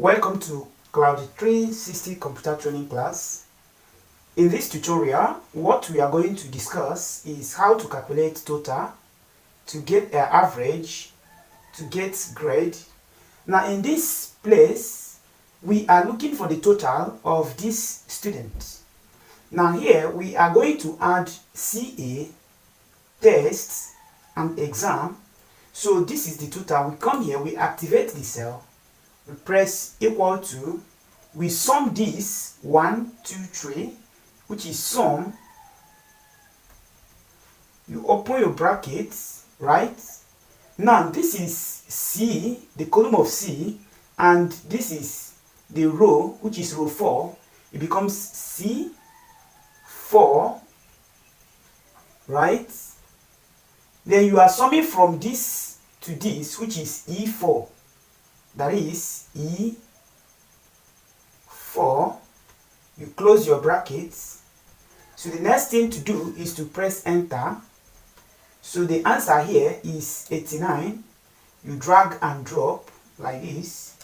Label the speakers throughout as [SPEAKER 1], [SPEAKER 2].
[SPEAKER 1] Welcome to Cloud 360 Computer Training class. In this tutorial, what we are going to discuss is how to calculate total, to get an average, to get grade. Now in this place, we are looking for the total of this student. Now here, we are going to add CA, test, and exam. So this is the total. We come here, we activate the cell. We press equal to, we sum this 1, 2, 3, which is sum. You open your brackets, right? Now this is C, the column of C, and this is the row, which is row 4. It becomes C4, right? Then you are summing from this to this, which is E4. That is E4. You close your brackets. So the next thing to do is to press enter. So the answer here is 89. You drag and drop like this.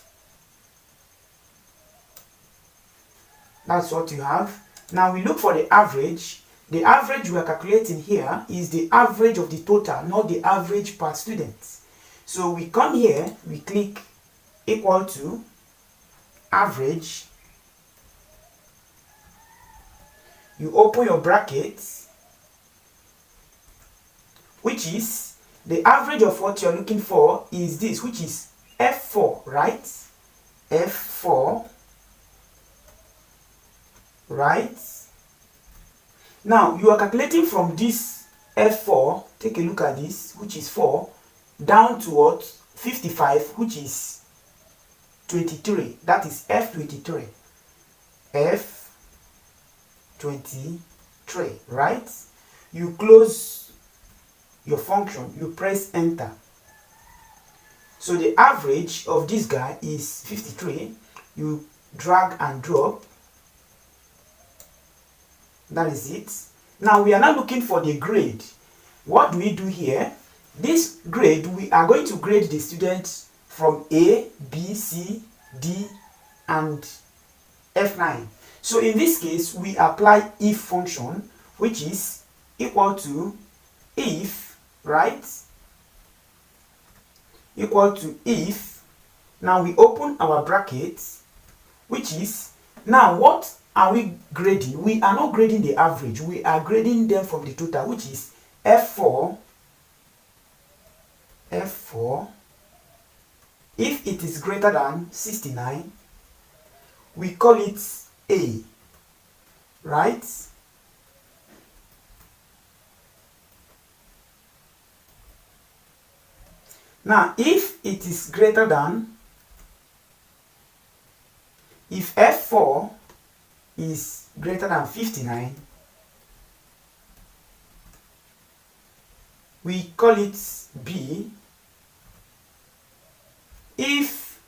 [SPEAKER 1] That's what you have. Now we look for the average. The average we are calculating here is the average of the total, not the average per student. So we come here, we click equal to average. You open your brackets, which is the average of what you're looking for is this, which is F4, right? F4, right? Now you are calculating from this F4, take a look at this, which is 4, down to what? 55, which is 23. That is F23. F23, right? You close your function, you press enter. So the average of this guy is 53. You drag and drop. That is it. Now we are now looking for the grade. What do we do here? This grade, we are going to grade the students from A, B, C, D, and F9. So in this case, we apply if function, which is equal to if, right? Equal to if. Now we open our brackets, which is, now what are we grading? We are not grading the average. We are grading them from the total, which is F4. F4. If it is greater than 69, we call it A, right? Now, if it is greater than, if F4 is greater than 59, we call it B. If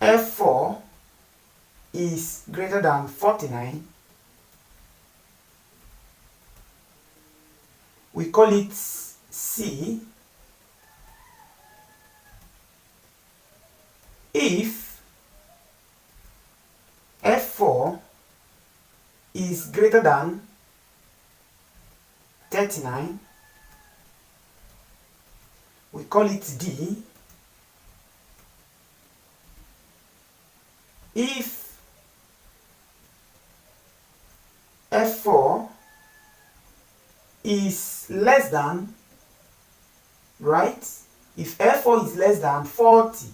[SPEAKER 1] F4 is greater than 49, we call it C. If F4 is greater than 39, we call it D. If F4 is less than, right? If F4 is less than 40,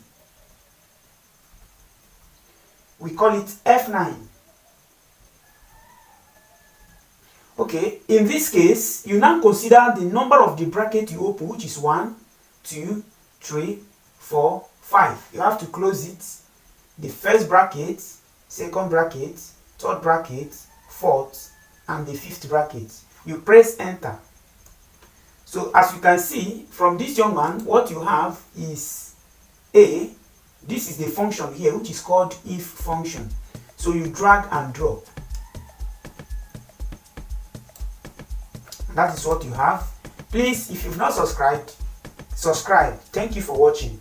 [SPEAKER 1] we call it F9. Okay, in this case, you now consider the number of the bracket you open, which is 1, 2, 3, 4, 5. You have to close it. The first bracket, second bracket, third bracket, fourth, and the fifth bracket. You press enter. So as you can see from this young man, what you have is A. This is the function here, which is called if function. So you drag and drop. That is what you have. Please, if you've not subscribed, subscribe. Thank you for watching.